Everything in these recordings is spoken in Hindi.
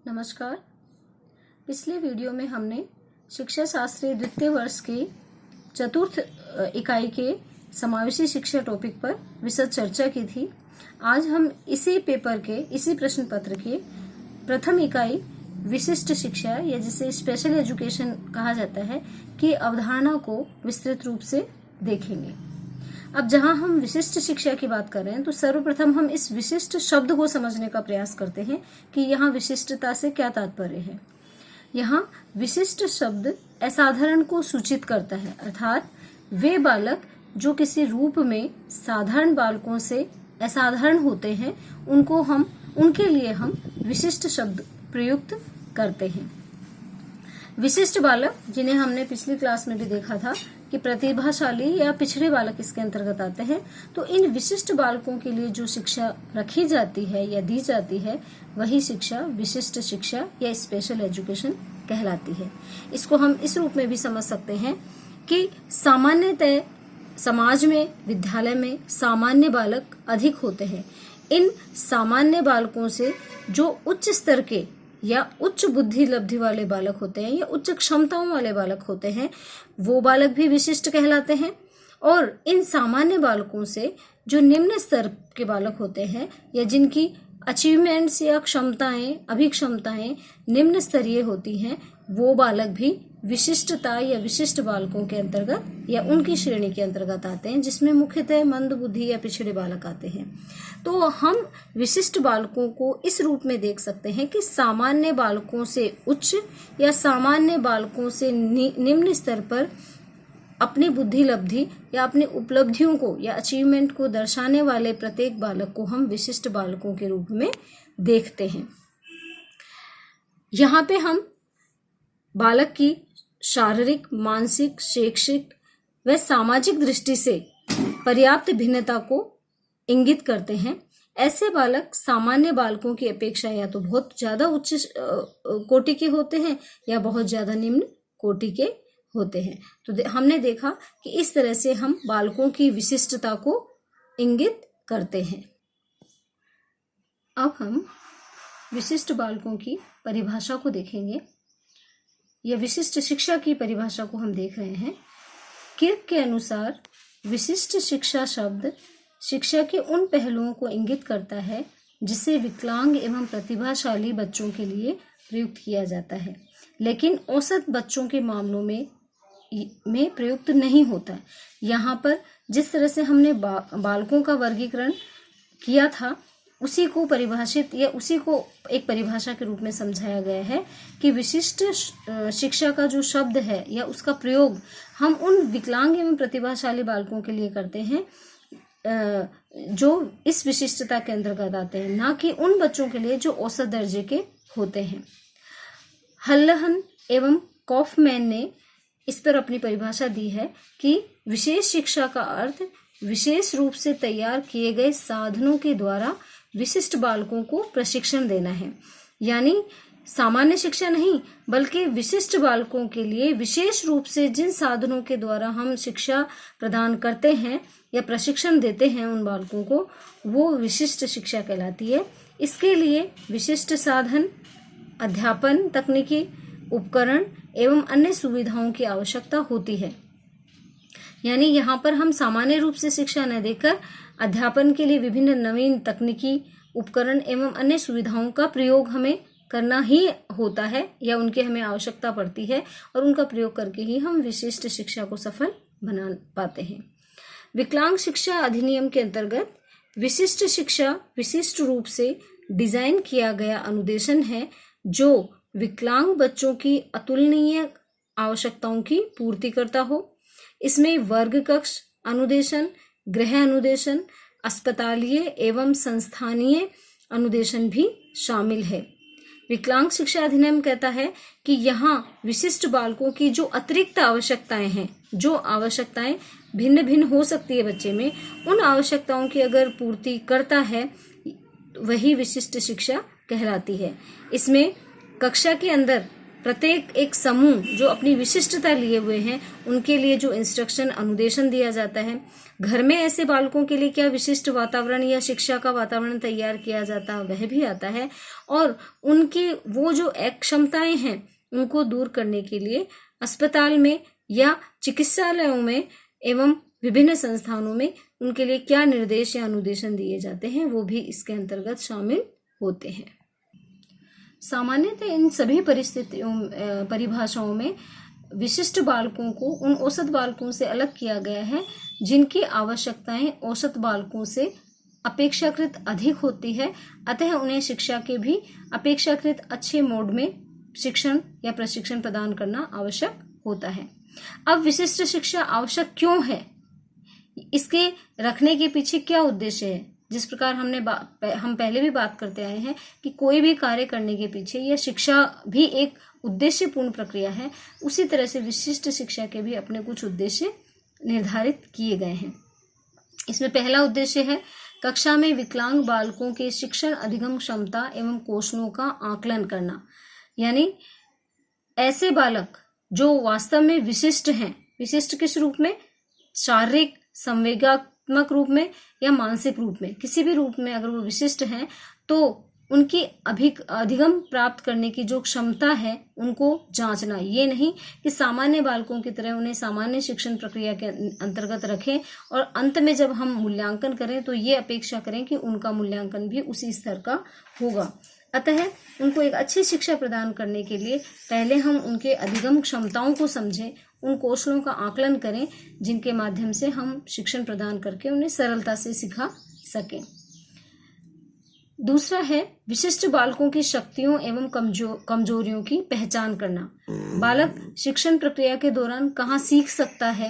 नमस्कार। पिछले वीडियो में हमने शिक्षा शास्त्री द्वितीय वर्ष की चतुर्थ इकाई के समावेशी शिक्षा टॉपिक पर विशद चर्चा की थी। आज हम इसी पेपर के इसी प्रश्न पत्र के प्रथम इकाई विशिष्ट शिक्षा या जिसे स्पेशल एजुकेशन कहा जाता है की अवधारणा को विस्तृत रूप से देखेंगे। अब जहां हम विशिष्ट शिक्षा की बात कर रहे हैं तो सर्वप्रथम हम इस विशिष्ट शब्द को समझने का प्रयास करते हैं कि यहाँ विशिष्टता से क्या तात्पर्य है। यहाँ विशिष्ट शब्द असाधारण को सूचित करता है, अर्थात वे बालक जो किसी रूप में साधारण बालकों से असाधारण होते हैं उनके लिए हम विशिष्ट शब्द प्रयुक्त करते हैं। विशिष्ट बालक, जिन्हें हमने पिछली क्लास में भी देखा था कि प्रतिभाशाली या पिछड़े बालक इसके अंतर्गत आते हैं, तो इन विशिष्ट बालकों के लिए जो शिक्षा रखी जाती है या दी जाती है वही शिक्षा विशिष्ट शिक्षा या स्पेशल एजुकेशन कहलाती है। इसको हम इस रूप में भी समझ सकते हैं कि सामान्यतः समाज में, विद्यालय में सामान्य बालक अधिक होते हैं। इन सामान्य बालकों से जो उच्च स्तर के या उच्च बुद्धि लब्धि वाले बालक होते हैं या उच्च क्षमताओं वाले बालक होते हैं वो बालक भी विशिष्ट कहलाते हैं। और इन सामान्य बालकों से जो निम्न स्तर के बालक होते हैं या जिनकी अचीवमेंट्स या क्षमताएं, अभिक्षमताएं निम्न स्तरीय होती हैं वो बालक भी विशिष्टता या विशिष्ट बालकों के अंतर्गत या उनकी श्रेणी के अंतर्गत आते हैं, जिसमें मुख्यतः मंद बुद्धि या पिछड़े बालक आते हैं। तो हम विशिष्ट बालकों को इस रूप में देख सकते हैं कि सामान्य बालकों से उच्च या सामान्य बालकों से निम्न स्तर पर अपनी बुद्धि लब्धि या अपनी उपलब्धियों को या अचीवमेंट को दर्शाने वाले प्रत्येक बालक को हम विशिष्ट बालकों के रूप में देखते हैं। यहाँ पे हम बालक की शारीरिक, मानसिक, शैक्षिक व सामाजिक दृष्टि से पर्याप्त भिन्नता को इंगित करते हैं। ऐसे बालक सामान्य बालकों की अपेक्षा या तो बहुत ज्यादा उच्च कोटि के होते हैं या बहुत ज्यादा निम्न कोटि के होते हैं। तो हमने देखा कि इस तरह से हम बालकों की विशिष्टता को इंगित करते हैं। अब हम विशिष्ट बालकों की परिभाषा को देखेंगे। यह विशिष्ट शिक्षा की परिभाषा को हम देख रहे हैं। किर्क के अनुसार विशिष्ट शिक्षा शब्द शिक्षा के उन पहलुओं को इंगित करता है जिसे विकलांग एवं प्रतिभाशाली बच्चों के लिए प्रयुक्त किया जाता है, लेकिन औसत बच्चों के मामलों में प्रयुक्त नहीं होता। यहाँ पर जिस तरह से हमने बालकों का वर्गीकरण किया था उसी को परिभाषित या उसी को एक परिभाषा के रूप में समझाया गया है कि विशिष्ट शिक्षा का जो शब्द है या उसका प्रयोग हम उन विकलांग एवं प्रतिभाशाली बालकों के लिए करते हैं जो इस विशिष्टता के अंतर्गत आते हैं, ना कि उन बच्चों के लिए जो औसत दर्जे के होते हैं। हल्लहन एवं कॉफमैन ने इस पर अपनी परिभाषा दी है कि विशेष शिक्षा का अर्थ विशेष रूप से तैयार किए गए साधनों के द्वारा विशिष्ट बालकों को प्रशिक्षण देना है। यानी सामान्य शिक्षा नहीं बल्कि विशिष्ट बालकों के लिए विशेष रूप से जिन साधनों के द्वारा हम शिक्षा प्रदान करते हैं या प्रशिक्षण देते हैं उन बालकों को, वो विशिष्ट शिक्षा कहलाती है। इसके लिए विशिष्ट साधन, अध्यापन तकनीकी उपकरण एवं अन्य सुविधाओं की आवश्यकता होती है। यानी यहाँ पर हम सामान्य रूप से शिक्षा न देकर अध्यापन के लिए विभिन्न नवीन तकनीकी उपकरण एवं अन्य सुविधाओं का प्रयोग हमें करना ही होता है या उनकी हमें आवश्यकता पड़ती है और उनका प्रयोग करके ही हम विशिष्ट शिक्षा को सफल बना पाते हैं। विकलांग शिक्षा अधिनियम के अंतर्गत विशिष्ट शिक्षा विशिष्ट रूप से डिजाइन किया गया अनुदेशन है जो विकलांग बच्चों की अतुलनीय आवश्यकताओं की पूर्ति करता हो। इसमें वर्ग कक्ष अनुदेशन, गृह अनुदेशन, अस्पतालीय एवं संस्थानीय अनुदेशन भी शामिल है। विकलांग शिक्षा अधिनियम कहता है कि यहाँ विशिष्ट बालकों की जो अतिरिक्त आवश्यकताएं हैं, जो आवश्यकताएं भिन्न भिन्न हो सकती है बच्चे में, उन आवश्यकताओं की अगर पूर्ति करता है वही विशिष्ट शिक्षा कहलाती है। इसमें कक्षा के अंदर प्रत्येक एक समूह जो अपनी विशिष्टता लिए हुए हैं उनके लिए जो इंस्ट्रक्शन अनुदेशन दिया जाता है। घर में ऐसे बालकों के लिए क्या विशिष्ट वातावरण या शिक्षा का वातावरण तैयार किया जाता है वह भी आता है। और उनकी वो जो अक्षमताएं हैं उनको दूर करने के लिए अस्पताल में या चिकित्सालयों में एवं विभिन्न संस्थानों में उनके लिए क्या निर्देश या अनुदेशन दिए जाते हैं वो भी इसके अंतर्गत शामिल होते हैं। सामान्यतः इन सभी परिभाषाओं में विशिष्ट बालकों को उन औसत बालकों से अलग किया गया है जिनकी आवश्यकताएं औसत बालकों से अपेक्षाकृत अधिक होती है, अतः उन्हें शिक्षा के भी अपेक्षाकृत अच्छे मोड में शिक्षण या प्रशिक्षण प्रदान करना आवश्यक होता है। अब विशिष्ट शिक्षा आवश्यक क्यों है, इसके रखने के पीछे क्या उद्देश्य है। जिस प्रकार हम पहले भी बात करते आए हैं कि कोई भी कार्य करने के पीछे यह शिक्षा भी एक उद्देश्यपूर्ण प्रक्रिया है, उसी तरह से विशिष्ट शिक्षा के भी अपने कुछ उद्देश्य निर्धारित किए गए हैं। इसमें पहला उद्देश्य है कक्षा में विकलांग बालकों के शिक्षण अधिगम क्षमता एवं कौशलों का आकलन करना। यानी ऐसे बालक जो वास्तव में विशिष्ट हैं, विशिष्ट किस रूप में, शारीरिक, संवेगात्मक रूप में या मानसिक रूप में, किसी भी रूप में अगर वो विशिष्ट हैं तो उनकी अधिगम प्राप्त करने की जो क्षमता है उनको जांचना। ये नहीं कि सामान्य बालकों की तरह उन्हें सामान्य शिक्षण प्रक्रिया के अंतर्गत रखें और अंत में जब हम मूल्यांकन करें तो ये अपेक्षा करें कि उनका मूल्यांकन भी उसी स्तर का होगा। अतः उनको एक अच्छी शिक्षा प्रदान करने के लिए पहले हम उनके अधिगम क्षमताओं को समझें, उन कौशलों का आकलन करें जिनके माध्यम से हम शिक्षण प्रदान करके उन्हें सरलता से सिखा सकें। दूसरा है विशिष्ट बालकों की शक्तियों एवं कमजोरियों की पहचान करना। बालक शिक्षण प्रक्रिया के दौरान कहाँ सीख सकता है,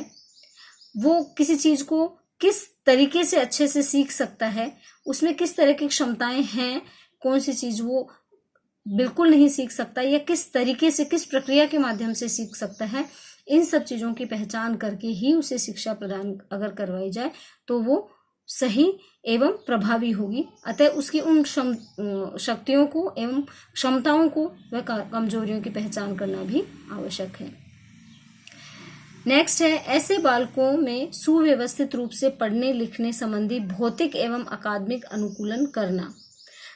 वो किसी चीज को किस तरीके से अच्छे से सीख सकता है, उसमें किस तरह की क्षमताएं हैं, कौन सी चीज वो बिल्कुल नहीं सीख सकता या किस तरीके से किस प्रक्रिया के माध्यम से सीख सकता है। इन सब चीजों की पहचान करके ही उसे शिक्षा प्रदान अगर करवाई जाए तो वो सही एवं प्रभावी होगी। अतः उसकी उन शक्तियों को एवं क्षमताओं को व कमजोरियों की पहचान करना भी आवश्यक है। नेक्स्ट है ऐसे बालकों में सुव्यवस्थित रूप से पढ़ने लिखने संबंधी भौतिक एवं अकादमिक अनुकूलन करना।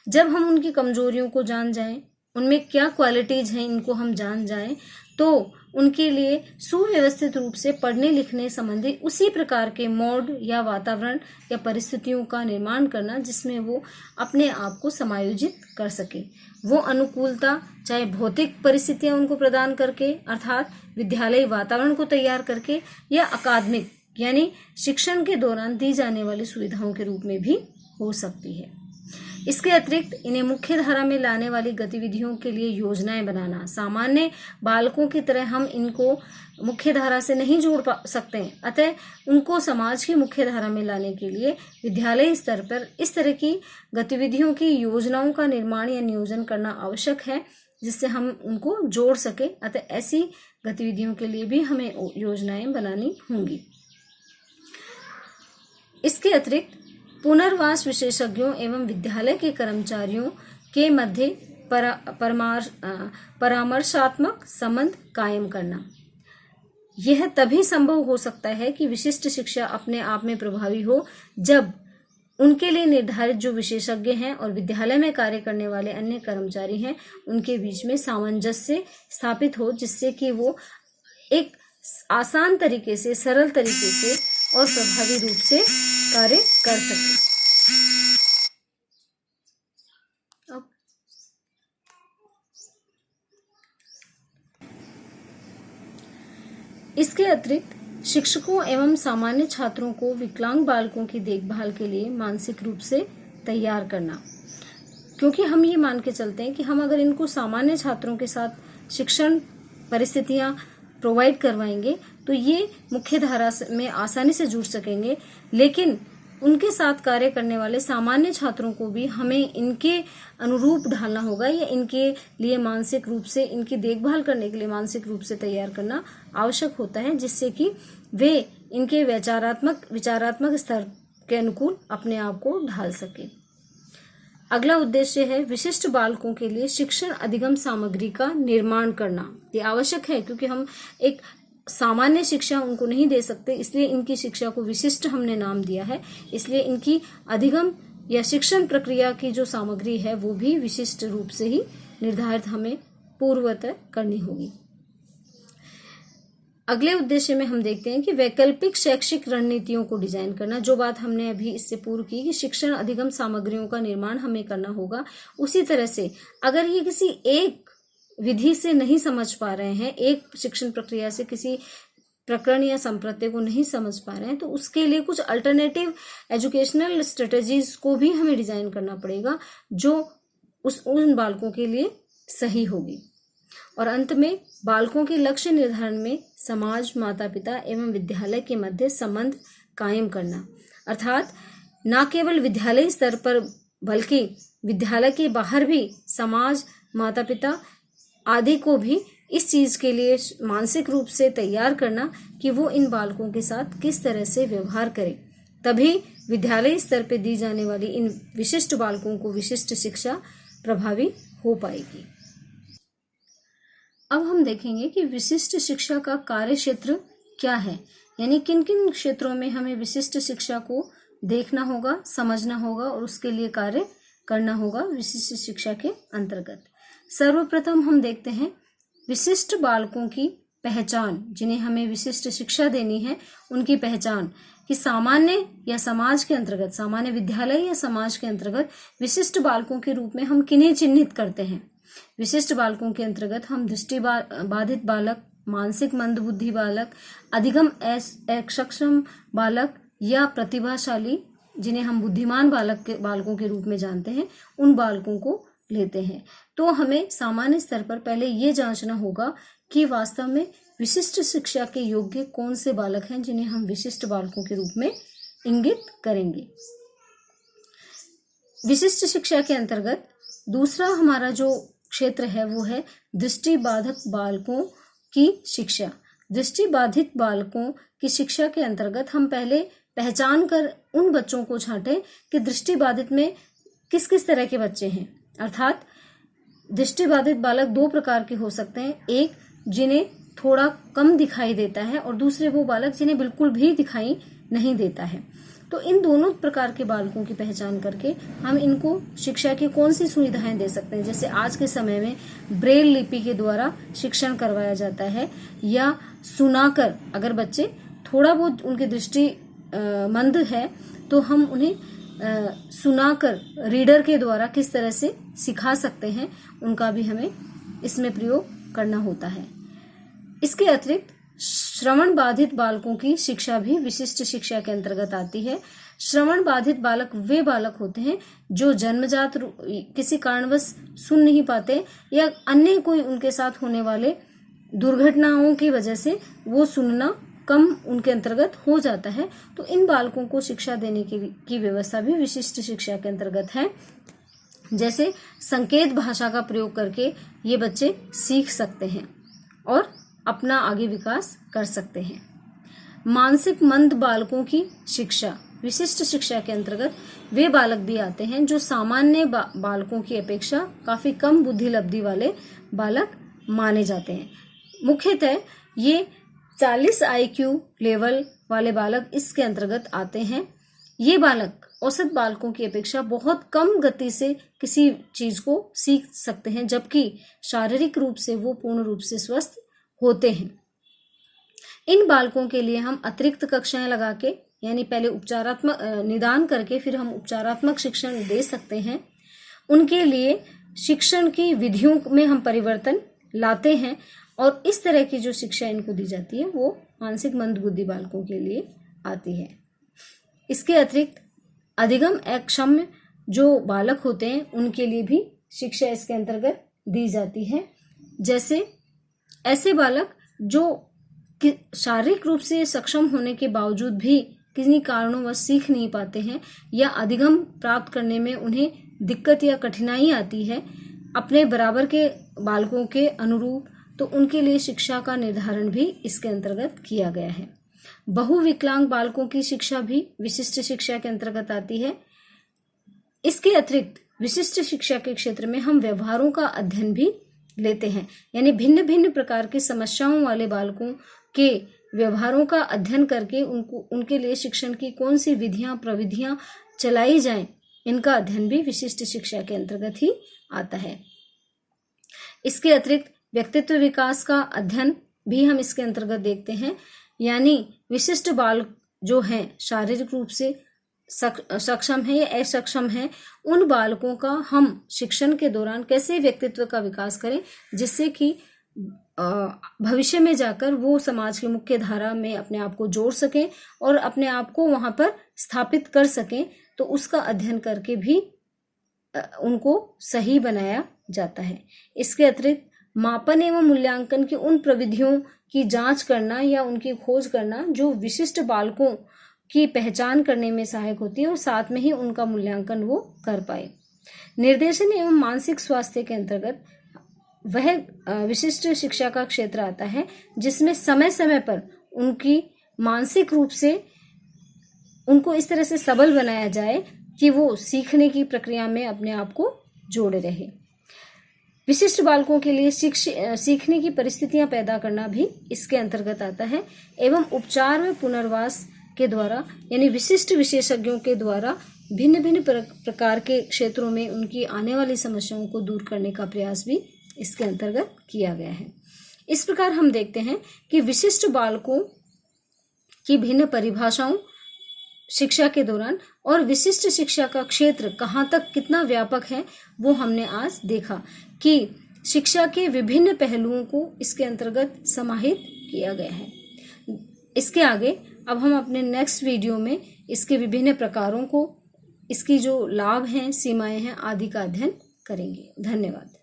जब हम उनकी कमजोरियों को जान जाएं, उनमें क्या क्वालिटीज हैं इनको हम जान जाएं, तो उनके लिए सुव्यवस्थित रूप से पढ़ने लिखने संबंधी उसी प्रकार के मोड या वातावरण या परिस्थितियों का निर्माण करना जिसमें वो अपने आप को समायोजित कर सके। वो अनुकूलता चाहे भौतिक परिस्थितियां उनको प्रदान करके अर्थात विद्यालय वातावरण को तैयार करके या अकादमिक यानी शिक्षण के दौरान दी जाने वाली सुविधाओं के रूप में भी हो सकती है। इसके अतिरिक्त इन्हें मुख्य धारा में लाने वाली गतिविधियों के लिए योजनाएं बनाना। सामान्य बालकों की तरह हम इनको मुख्य धारा से नहीं जोड़ सकते हैं, अतः उनको समाज की मुख्य धारा में लाने के लिए विद्यालय स्तर पर इस तरह की गतिविधियों की योजनाओं का निर्माण या नियोजन करना आवश्यक है जिससे हम उनको जोड़ सके। अतः ऐसी गतिविधियों के लिए भी हमें योजनाएं बनानी होंगी। इसके अतिरिक्त पुनर्वास विशेषज्ञों एवं विद्यालय के कर्मचारियों के मध्य परामर्शात्मक संबंध कायम करना। यह तभी संभव हो सकता है कि विशिष्ट शिक्षा अपने आप में प्रभावी हो जब उनके लिए निर्धारित जो विशेषज्ञ हैं और विद्यालय में कार्य करने वाले अन्य कर्मचारी हैं उनके बीच में सामंजस्य स्थापित हो, जिससे कि वो एक आसान तरीके से, सरल तरीके से और प्रभावी रूप से कार्य कर सके। अब इसके अतिरिक्त शिक्षकों एवं सामान्य छात्रों को विकलांग बालकों की देखभाल के लिए मानसिक रूप से तैयार करना, क्योंकि हम ये मान के चलते हैं कि हम अगर इनको सामान्य छात्रों के साथ शिक्षण परिस्थितियां प्रोवाइड करवाएंगे तो ये मुख्य धारा में आसानी से जुड़ सकेंगे, लेकिन उनके साथ कार्य करने वाले सामान्य छात्रों को भी हमें इनके अनुरूप ढालना होगा या इनके लिए मानसिक रूप से, इनकी देखभाल करने के लिए मानसिक रूप से तैयार करना आवश्यक होता है, जिससे कि वे इनके विचारात्मक स्तर के अनुकूल अपने आप को ढाल सके। अगला उद्देश्य है विशिष्ट बालकों के लिए शिक्षण अधिगम सामग्री का निर्माण करना। ये आवश्यक है क्योंकि हम एक सामान्य शिक्षा उनको नहीं दे सकते, इसलिए इनकी शिक्षा को विशिष्ट हमने नाम दिया है। इसलिए इनकी अधिगम या शिक्षण प्रक्रिया की जो सामग्री है वो भी विशिष्ट रूप से ही निर्धारित हमें पूर्वतः करनी होगी। अगले उद्देश्य में हम देखते हैं कि वैकल्पिक शैक्षिक रणनीतियों को डिजाइन करना। जो बात हमने अभी इससे पूर्व की कि शिक्षण अधिगम सामग्रियों का निर्माण हमें करना होगा, उसी तरह से अगर ये किसी एक विधि से नहीं समझ पा रहे हैं, एक शिक्षण प्रक्रिया से किसी प्रकरण या संप्रत्य को नहीं समझ पा रहे हैं, तो उसके लिए कुछ अल्टरनेटिव एजुकेशनल स्ट्रेटेजीज को भी हमें डिजाइन करना पड़ेगा जो उन बालकों के लिए सही होगी। और अंत में बालकों के लक्ष्य निर्धारण में समाज, माता पिता एवं विद्यालय के मध्य संबंध कायम करना, अर्थात न केवल विद्यालय स्तर पर बल्कि विद्यालय के बाहर भी समाज, माता पिता आदि को भी इस चीज के लिए मानसिक रूप से तैयार करना कि वो इन बालकों के साथ किस तरह से व्यवहार करें। तभी विद्यालय स्तर पर दी जाने वाली इन विशिष्ट बालकों को विशिष्ट शिक्षा प्रभावी हो पाएगी। अब हम देखेंगे कि विशिष्ट शिक्षा का कार्य क्षेत्र क्या है, यानी किन किन क्षेत्रों में हमें विशिष्ट शिक्षा को देखना होगा, समझना होगा और उसके लिए कार्य करना होगा विशिष्ट शिक्षा के अंतर्गत। सर्वप्रथम हम देखते हैं विशिष्ट बालकों की पहचान, जिन्हें हमें विशिष्ट शिक्षा देनी है उनकी पहचान, कि सामान्य या समाज के अंतर्गत, सामान्य विद्यालय या समाज के अंतर्गत विशिष्ट बालकों के रूप में हम किन्हें चिन्हित करते हैं। विशिष्ट बालकों के अंतर्गत हम दृष्टि बाधित बालक, मानसिक मंदबुद्धि बालक, अधिगम अक्षम बालक या प्रतिभाशाली, जिन्हें हम बुद्धिमान बालकों के रूप में जानते हैं, उन बालकों को लेते हैं। तो हमें सामान्य स्तर पर पहले ये जांचना होगा कि वास्तव में विशिष्ट शिक्षा के योग्य कौन से बालक हैं जिन्हें हम विशिष्ट बालकों के रूप में इंगित करेंगे। विशिष्ट शिक्षा के अंतर्गत दूसरा हमारा जो क्षेत्र है वो है दृष्टि बाधित बालकों की शिक्षा। दृष्टि बाधित बालकों की शिक्षा के अंतर्गत हम पहले पहचान कर उन बच्चों को छांटें कि दृष्टि बाधित में किस किस तरह के बच्चे हैं। अर्थात दृष्टि बाधित बालक दो प्रकार के हो सकते हैं, एक जिन्हें थोड़ा कम दिखाई देता है और दूसरे वो बालक जिन्हें बिल्कुल भी दिखाई नहीं देता है। तो इन दोनों प्रकार के बालकों की पहचान करके हम इनको शिक्षा की कौन सी सुविधाएं दे सकते हैं। जैसे आज के समय में ब्रेल लिपि के द्वारा शिक्षण करवाया जाता है, या सुनाकर, अगर बच्चे थोड़ा बहुत उनकी दृष्टि मंद है तो हम उन्हें सुनाकर रीडर के द्वारा किस तरह से सिखा सकते हैं, उनका भी हमें इसमें प्रयोग करना होता है। इसके अतिरिक्त श्रवण बाधित बालकों की शिक्षा भी विशिष्ट शिक्षा के अंतर्गत आती है। श्रवण बाधित बालक वे बालक होते हैं जो जन्मजात किसी कारणवश सुन नहीं पाते या अन्य कोई उनके साथ होने वाले दुर्घटनाओं की वजह से वो सुनना कम उनके अंतर्गत हो जाता है। तो इन बालकों को शिक्षा देने की व्यवस्था भी विशिष्ट शिक्षा के अंतर्गत है। जैसे संकेत भाषा का प्रयोग करके ये बच्चे सीख सकते हैं और अपना आगे विकास कर सकते हैं। मानसिक मंद बालकों की शिक्षा, विशिष्ट शिक्षा के अंतर्गत वे बालक भी आते हैं जो सामान्य बालकों की अपेक्षा काफी कम बुद्धि लब्धि वाले बालक माने जाते हैं। मुख्यतः ये 40 IQ लेवल वाले बालक इसके अंतर्गत आते हैं। ये बालक औसत बालकों की अपेक्षा बहुत कम गति से किसी चीज को सीख सकते हैं, जबकि शारीरिक रूप से वो पूर्ण रूप से स्वस्थ होते हैं। इन बालकों के लिए हम अतिरिक्त कक्षाएं लगा के, यानी पहले उपचारात्मक निदान करके फिर हम उपचारात्मक शिक्षण दे सकते हैं। उनके लिए शिक्षण की विधियों में हम परिवर्तन लाते हैं और इस तरह की जो शिक्षा इनको दी जाती है वो मानसिक मंदबुद्धि बालकों के लिए आती है। इसके अतिरिक्त अधिगम अक्षम जो बालक होते हैं उनके लिए भी शिक्षा इसके अंतर्गत दी जाती है। जैसे ऐसे बालक जो शारीरिक रूप से सक्षम होने के बावजूद भी किन्हीं कारणों सीख नहीं पाते हैं या अधिगम प्राप्त करने में उन्हें दिक्कत या कठिनाई आती है अपने बराबर के बालकों के अनुरूप, तो उनके लिए शिक्षा का निर्धारण भी इसके अंतर्गत किया गया है। बहुविकलांग बालकों की शिक्षा भी विशिष्ट शिक्षा के अंतर्गत आती है। इसके अतिरिक्त विशिष्ट शिक्षा के क्षेत्र में हम व्यवहारों का अध्ययन भी लेते हैं, यानी भिन्न भिन्न प्रकार की समस्याओं वाले बालकों के व्यवहारों का अध्ययन करके उनके लिए शिक्षण की कौन सी विधियां प्रविधियां चलाई जाएं, इनका अध्ययन भी विशिष्ट शिक्षा के अंतर्गत ही आता है। इसके अतिरिक्त व्यक्तित्व विकास का अध्ययन भी हम इसके अंतर्गत देखते हैं, यानी विशिष्ट बालक जो हैं शारीरिक रूप से सक्षम है या असक्षम है, उन बालकों का हम शिक्षण के दौरान कैसे व्यक्तित्व का विकास करें, जिससे कि भविष्य में जाकर वो समाज की मुख्य धारा में अपने आप को जोड़ सकें और अपने आप को वहां पर स्थापित कर सकें। तो उसका अध्ययन करके भी उनको सही बनाया जाता है। इसके अतिरिक्त मापन एवं मूल्यांकन की उन प्रविधियों की जांच करना या उनकी खोज करना जो विशिष्ट बालकों की पहचान करने में सहायक होती है और साथ में ही उनका मूल्यांकन वो कर पाए। निर्देशन एवं मानसिक स्वास्थ्य के अंतर्गत वह विशिष्ट शिक्षा का क्षेत्र आता है जिसमें समय समय पर उनकी मानसिक रूप से उनको इस तरह से सबल बनाया जाए कि वो सीखने की प्रक्रिया में अपने आप को जोड़े रहे। विशिष्ट बालकों के लिए सीखने की परिस्थितियां पैदा करना भी इसके अंतर्गत आता है एवं उपचार व पुनर्वास के द्वारा, यानी विशिष्ट विशेषज्ञों के द्वारा भिन्न भिन्न प्रकार के क्षेत्रों में उनकी आने वाली समस्याओं को दूर करने का प्रयास भी इसके अंतर्गत किया गया है। इस प्रकार हम देखते हैं कि विशिष्ट बालकों की भिन्न परिभाषाओं शिक्षा के दौरान और विशिष्ट शिक्षा का क्षेत्र कहाँ तक कितना व्यापक है वो हमने आज देखा कि शिक्षा के विभिन्न पहलुओं को इसके अंतर्गत समाहित किया गया है। इसके आगे अब हम अपने नेक्स्ट वीडियो में इसके विभिन्न प्रकारों को, इसकी जो लाभ हैं, सीमाएं हैं आदि का अध्ययन करेंगे। धन्यवाद।